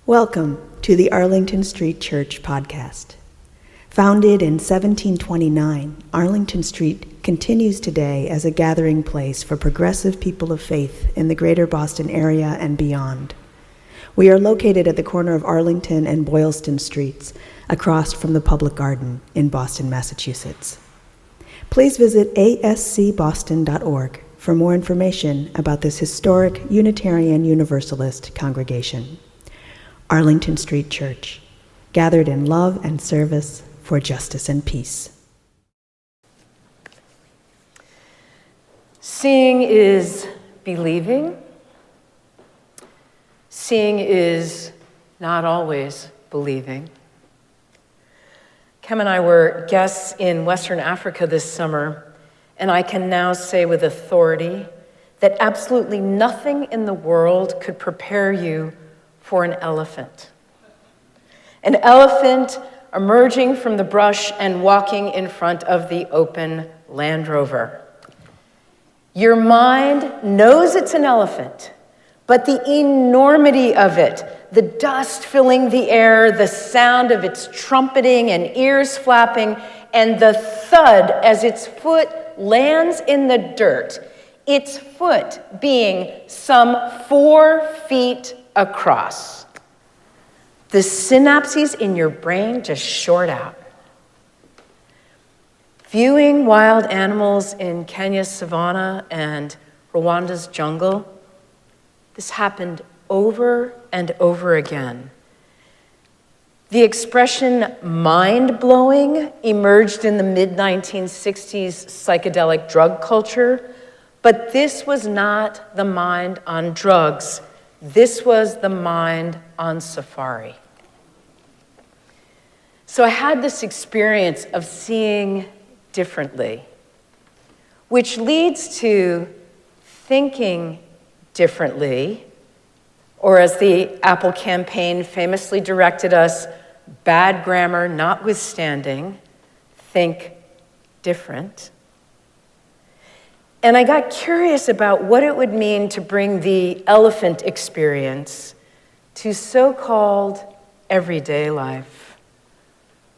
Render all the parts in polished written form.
Welcome to the Arlington Street Church podcast. Founded in 1729, Arlington Street continues today as a gathering place for progressive people of faith in the greater Boston area and beyond. We are located at the corner of Arlington and Boylston Streets, across from the Public Garden in Boston, Massachusetts. Please visit ascboston.org for more information about this historic Unitarian Universalist congregation. Arlington Street Church, gathered in love and service for justice and peace. Seeing is believing. Seeing is not always believing. Kem and I were guests in Western Africa this summer, and I can now say with authority that absolutely nothing in the world could prepare you for an elephant. An elephant emerging from the brush and walking in front of the open Land Rover. Your mind knows it's an elephant, but the enormity of it, the dust filling the air, the sound of its trumpeting and ears flapping, and the thud as its foot lands in the dirt, its foot being some 4 feet across. The synapses in your brain just short out. Viewing wild animals in Kenya's savanna and Rwanda's jungle, this happened over and over again. The expression mind-blowing emerged in the mid-1960s psychedelic drug culture, but this was not the mind on drugs. This was the mind on safari. So I had this experience of seeing differently, which leads to thinking differently, or as the Apple campaign famously directed us, bad grammar notwithstanding, think different. And I got curious about what it would mean to bring the elephant experience to so-called everyday life.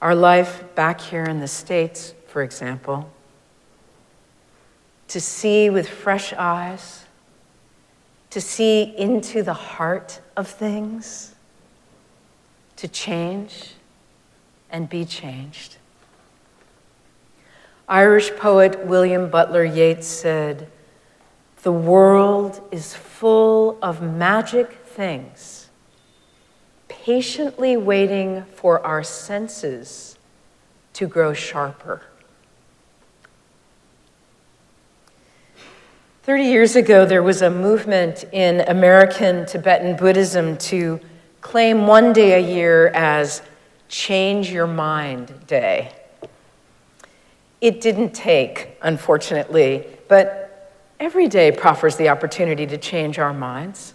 Our life back here in the States, for example. To see with fresh eyes, to see into the heart of things, to change and be changed. Irish poet William Butler Yeats said, "The world is full of magic things, patiently waiting for our senses to grow sharper." 30 years ago, there was a movement in American Tibetan Buddhism to claim one day a year as Change Your Mind Day. It didn't take, unfortunately, but every day proffers the opportunity to change our minds.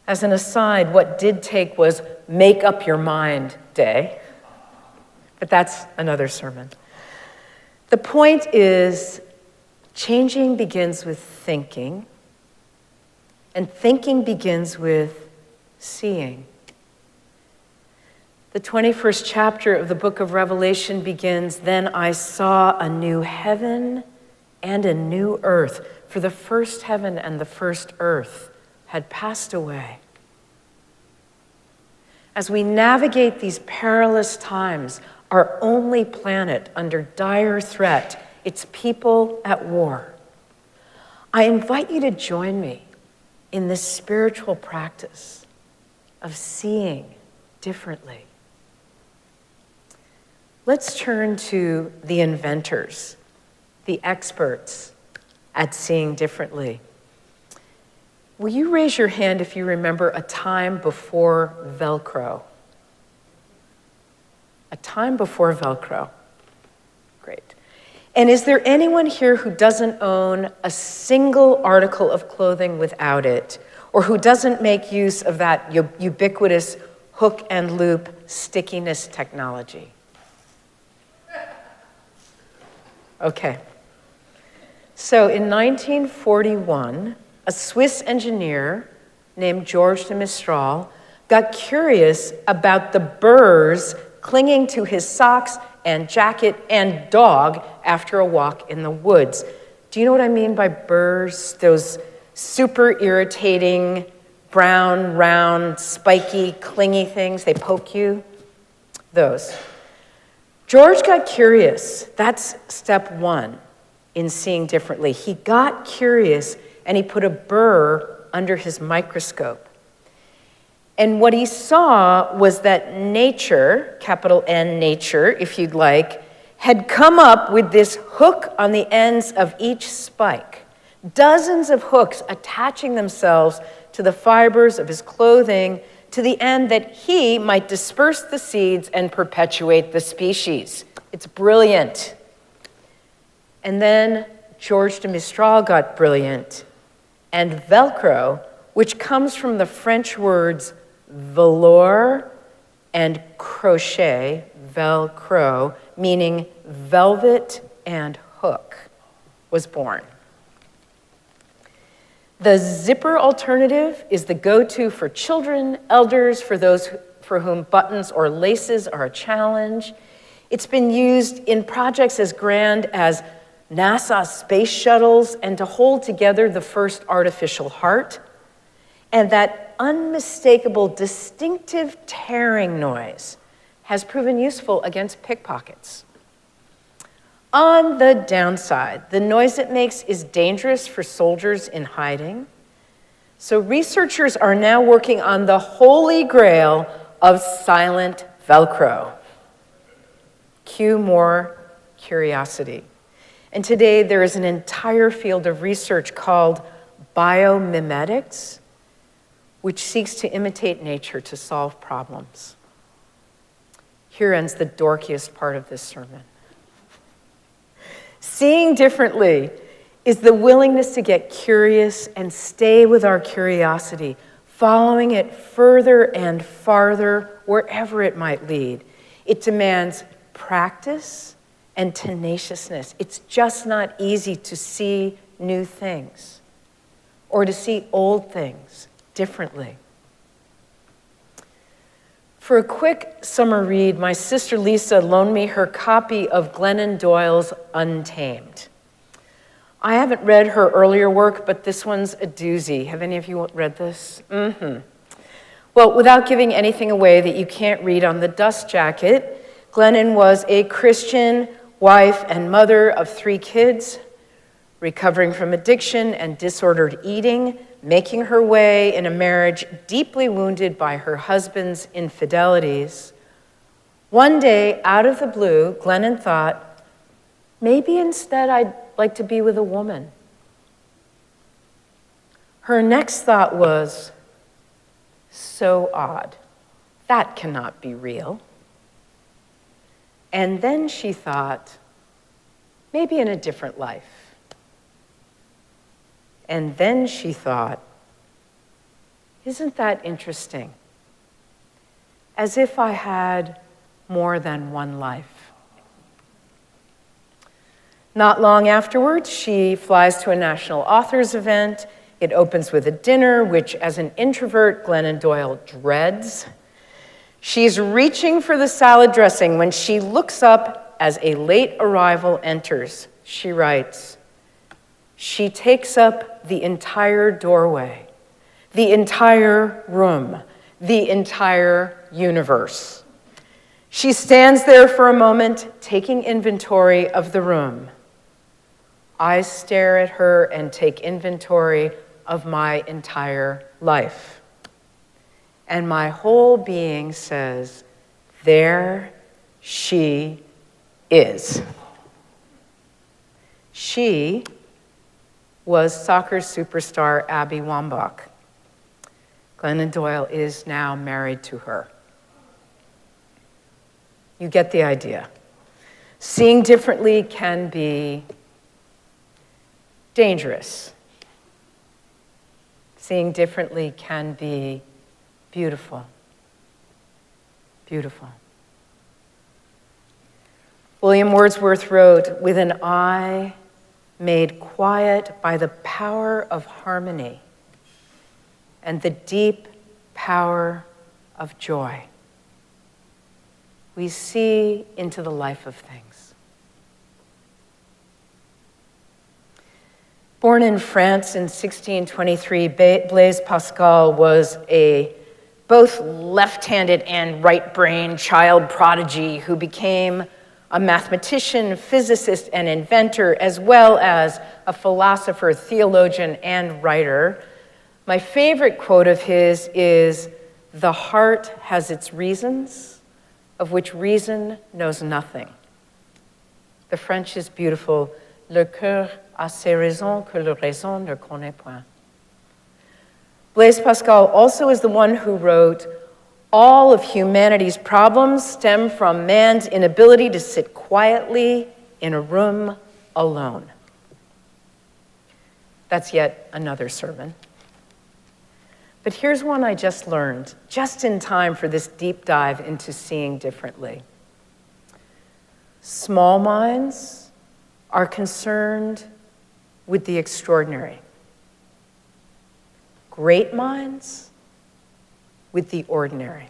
As an aside, what did take was Make Up Your Mind Day, but that's another sermon. The point is, changing begins with thinking, and thinking begins with seeing. The 21st chapter of the book of Revelation begins, "Then I saw a new heaven and a new earth, for the first heaven and the first earth had passed away." As we navigate these perilous times, our only planet under dire threat, its people at war, I invite you to join me in this spiritual practice of seeing differently. Let's turn to the inventors, the experts at seeing differently. Will you raise your hand if you remember a time before Velcro? A time before Velcro. Great. And is there anyone here who doesn't own a single article of clothing without it, or who doesn't make use of that ubiquitous hook and loop stickiness technology? Okay. So in 1941, a Swiss engineer named Georges de Mistral got curious about the burrs clinging to his socks and jacket and dog after a walk in the woods. Do you know what I mean by burrs? Those super irritating, brown, round, spiky, clingy things, they poke you? Those. George got curious. That's step one in seeing differently. He got curious and he put a burr under his microscope. And what he saw was that nature, capital N nature, if you'd like, had come up with this hook on the ends of each spike. Dozens of hooks attaching themselves to the fibers of his clothing to the end that he might disperse the seeds and perpetuate the species. It's brilliant. And then George de Mistral got brilliant. And Velcro, which comes from the French words velour and crochet, velcro, meaning velvet and hook, was born. The zipper alternative is the go-to for children, elders, for those for whom buttons or laces are a challenge. It's been used in projects as grand as NASA space shuttles and to hold together the first artificial heart. And that unmistakable, distinctive tearing noise has proven useful against pickpockets. On the downside, the noise it makes is dangerous for soldiers in hiding. So researchers are now working on the holy grail of silent Velcro. Cue more curiosity. And today there is an entire field of research called biomimetics, which seeks to imitate nature to solve problems. Here ends the dorkiest part of this sermon. Seeing differently is the willingness to get curious and stay with our curiosity, following it further and farther wherever it might lead. It demands practice and tenaciousness. It's just not easy to see new things or to see old things differently. For a quick summer read, my sister Lisa loaned me her copy of Glennon Doyle's Untamed. I haven't read her earlier work, but this one's a doozy. Have any of you read this? Well, without giving anything away that you can't read on the dust jacket, Glennon was a Christian wife and mother of 3 kids, recovering from addiction and disordered eating, making her way in a marriage deeply wounded by her husband's infidelities. One day, out of the blue, Glennon thought, maybe instead I'd like to be with a woman. Her next thought was, so odd. That cannot be real. And then she thought, maybe in a different life. And then she thought, isn't that interesting? As if I had more than one life. Not long afterwards, she flies to a National Authors event. It opens with a dinner, which as an introvert, Glennon Doyle dreads. She's reaching for the salad dressing when she looks up as a late arrival enters. She writes, she takes up the entire doorway, the entire room, the entire universe. She stands there for a moment, taking inventory of the room. I stare at her and take inventory of my entire life. And my whole being says, there she is. She was soccer superstar Abby Wambach. Glennon Doyle is now married to her. You get the idea. Seeing differently can be dangerous. Seeing differently can be beautiful. Beautiful. William Wordsworth wrote, with an eye made quiet by the power of harmony and the deep power of joy. We see into the life of things. Born in France in 1623, Blaise Pascal was a both left-handed and right-brained child prodigy who became a mathematician, physicist, and inventor, as well as a philosopher, theologian, and writer. My favorite quote of his is, "The heart has its reasons, of which reason knows nothing." The French is beautiful. "Le cœur a ses raisons que la raison ne connaît point." Blaise Pascal also is the one who wrote, "All of humanity's problems stem from man's inability to sit quietly in a room alone." That's yet another sermon. But here's one I just learned, just in time for this deep dive into seeing differently. Small minds are concerned with the extraordinary. Great minds with the ordinary.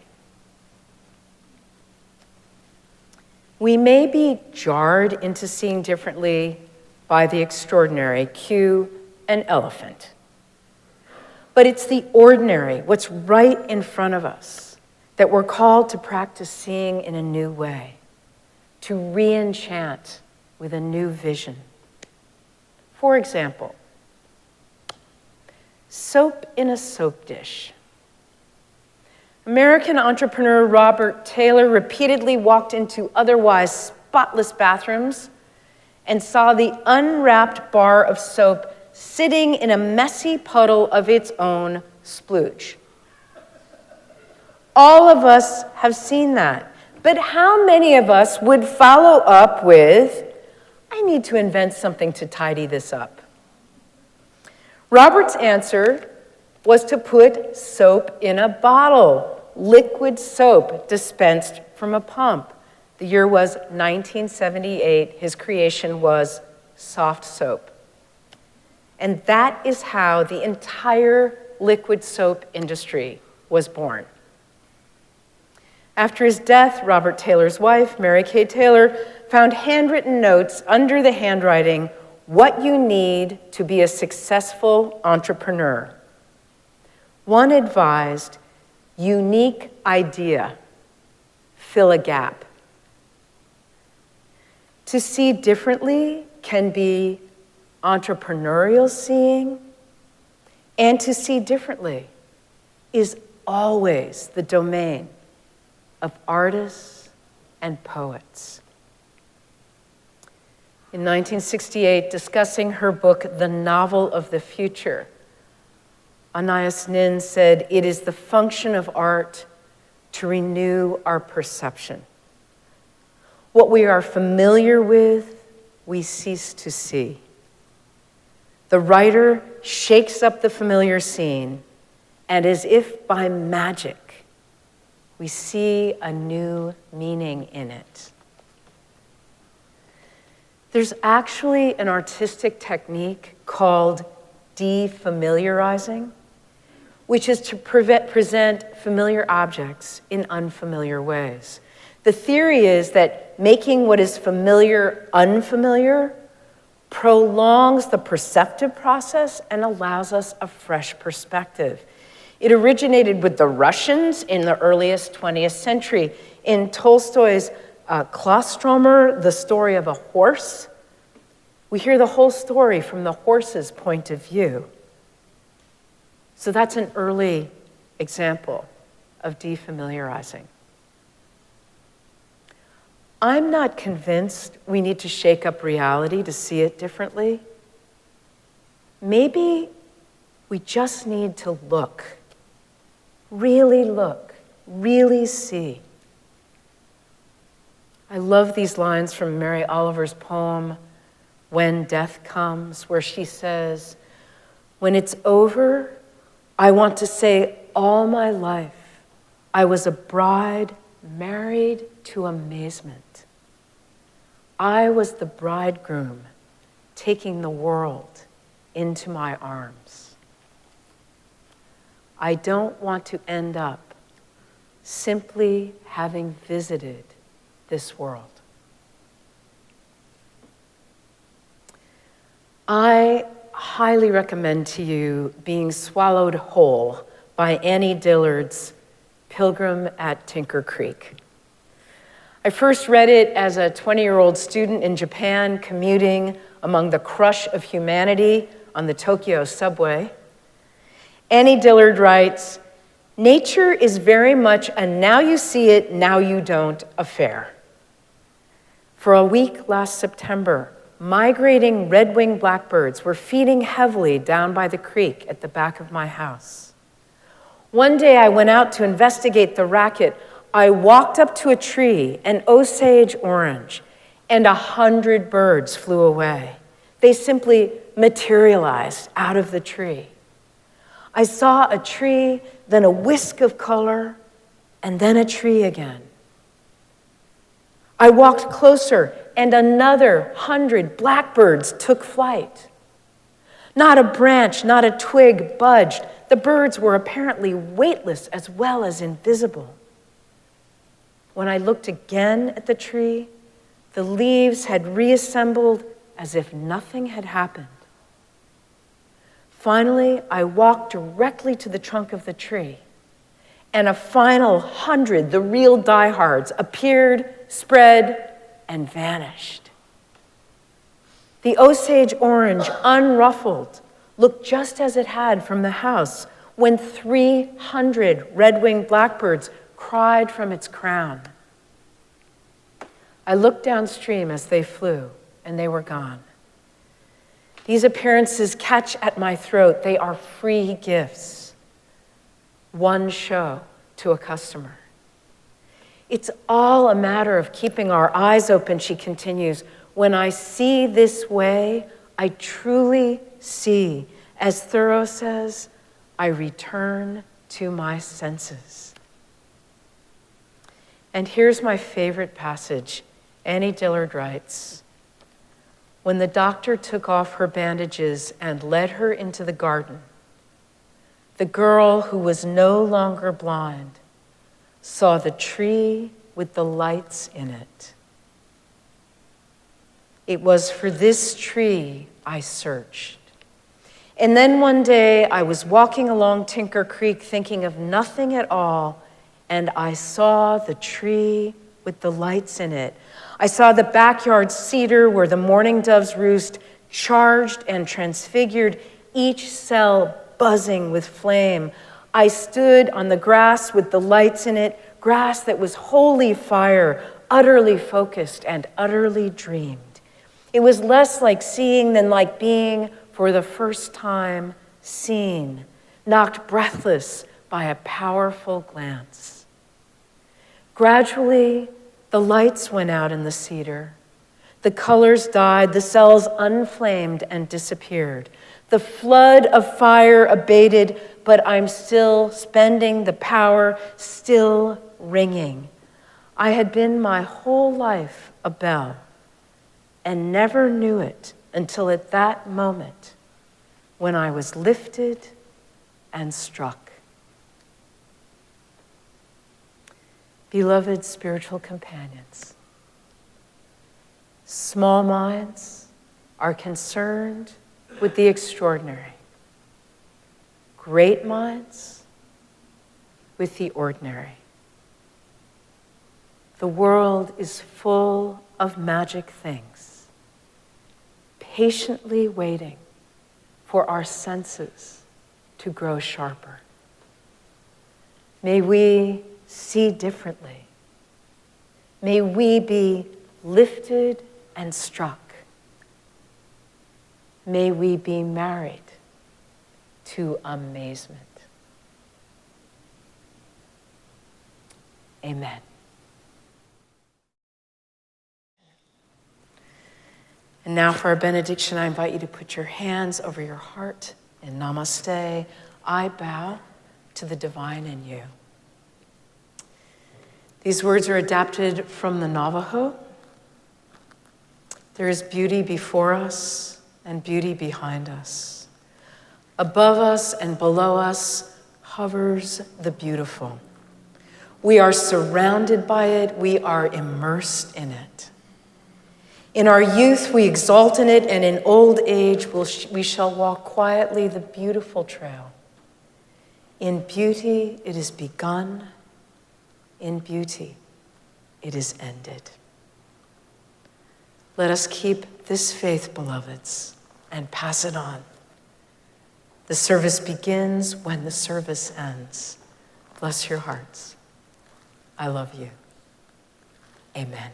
We may be jarred into seeing differently by the extraordinary, cue an elephant. But it's the ordinary, what's right in front of us, that we're called to practice seeing in a new way, to re-enchant with a new vision. For example, soap in a soap dish. American entrepreneur Robert Taylor repeatedly walked into otherwise spotless bathrooms and saw the unwrapped bar of soap sitting in a messy puddle of its own splooge. All of us have seen that, but how many of us would follow up with, "I need to invent something to tidy this up"? Robert's answer was to put soap in a bottle, liquid soap dispensed from a pump. The year was 1978. His creation was soft soap. And that is how the entire liquid soap industry was born. After his death, Robert Taylor's wife, Mary Kay Taylor, found handwritten notes under the handwriting, "What you need to be a successful entrepreneur." One advised, "Unique idea, fill a gap." To see differently can be entrepreneurial seeing, and to see differently is always the domain of artists and poets. In 1968, discussing her book, The Novel of the Future, Anais Nin said, "It is the function of art to renew our perception. What we are familiar with, we cease to see. The writer shakes up the familiar scene, and as if by magic, we see a new meaning in it." There's actually an artistic technique called defamiliarizing, which is to present familiar objects in unfamiliar ways. The theory is that making what is familiar unfamiliar prolongs the perceptive process and allows us a fresh perspective. It originated with the Russians in the earliest 20th century. In Tolstoy's Klostromer, The Story of a Horse, we hear the whole story from the horse's point of view. So that's an early example of defamiliarizing. I'm not convinced we need to shake up reality to see it differently. Maybe we just need to look, really see. I love these lines from Mary Oliver's poem, When Death Comes, where she says, "When it's over, I want to say all my life, I was a bride married to amazement. I was the bridegroom taking the world into my arms. I don't want to end up simply having visited this world. I highly recommend to you Being Swallowed Whole by Annie Dillard's Pilgrim at Tinker Creek. I first read it as a 20-year-old student in Japan commuting among the crush of humanity on the Tokyo subway. Annie Dillard writes, "Nature is very much a now you see it, now you don't affair. For a week last September, migrating red-winged blackbirds were feeding heavily down by the creek at the back of my house. One day I went out to investigate the racket. I walked up to a tree, an Osage orange, and 100 birds flew away. They simply materialized out of the tree. I saw a tree, then a whisk of color, and then a tree again. I walked closer, and another 100 blackbirds took flight. Not a branch, not a twig budged. The birds were apparently weightless as well as invisible. When I looked again at the tree, the leaves had reassembled as if nothing had happened. Finally, I walked directly to the trunk of the tree, and a final 100, the real diehards, appeared, spread, and vanished. The Osage orange, unruffled, looked just as it had from the house when 300 red-winged blackbirds cried from its crown. I looked downstream as they flew, and they were gone. These appearances catch at my throat. They are free gifts. One show to a customer. It's all a matter of keeping our eyes open, she continues. When I see this way, I truly see. As Thoreau says, I return to my senses. And here's my favorite passage. Annie Dillard writes, when the doctor took off her bandages and led her into the garden, the girl who was no longer blind saw the tree with the lights in it. It was for this tree I searched. And then one day I was walking along Tinker Creek thinking of nothing at all, and I saw the tree with the lights in it. I saw the backyard cedar where the mourning doves roost, charged and transfigured, each cell buzzing with flame. I stood on the grass with the lights in it, grass that was wholly fire, utterly focused and utterly dreamed. It was less like seeing than like being for the first time seen, knocked breathless by a powerful glance. Gradually, the lights went out in the cedar. The colors died, the cells unflamed and disappeared. The flood of fire abated, but I'm still spending the power, still ringing. I had been my whole life a bell and never knew it until at that moment when I was lifted and struck. Beloved spiritual companions, small minds are concerned with the extraordinary. Great minds with the ordinary. The world is full of magic things, patiently waiting for our senses to grow sharper. May we see differently. May we be lifted and struck. May we be married to amazement. Amen. And now for our benediction, I invite you to put your hands over your heart in namaste. I bow to the divine in you. These words are adapted from the Navajo. There is beauty before us and beauty behind us. Above us and below us hovers the beautiful. We are surrounded by it. We are immersed in it. In our youth, we exalt in it, and in old age, we shall walk quietly the beautiful trail. In beauty, it is begun. In beauty, it is ended. Let us keep this faith, beloveds, and pass it on. The service begins when the service ends. Bless your hearts. I love you. Amen.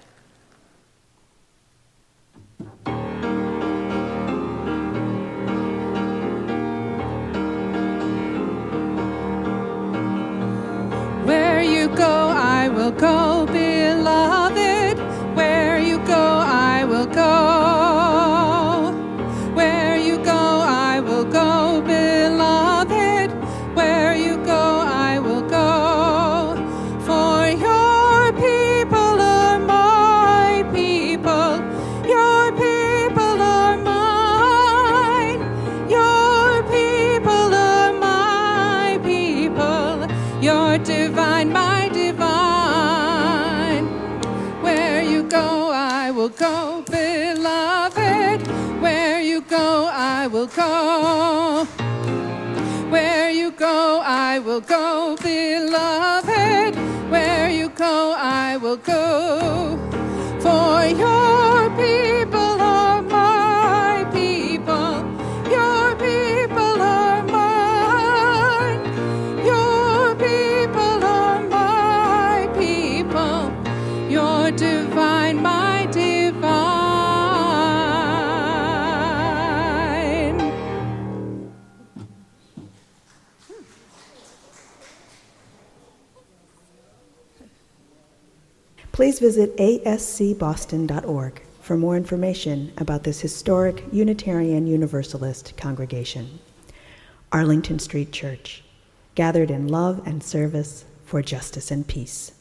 Where you go, I will go, beloved. Where you go, I will go. Where you go, I will go, beloved. Where you go, I will go. For your people are my people. Your people are mine. Your people are my people. Your divine, my divine. Where you go, I will go, beloved. Where you go, I will go. Where you go, I will go, beloved. Where you go, I will go. For your people are my people. Your people are mine. Your people are my people. Your divine, my divine. Please visit ascboston.org for more information about this historic Unitarian Universalist congregation. Arlington Street Church, gathered in love and service for justice and peace.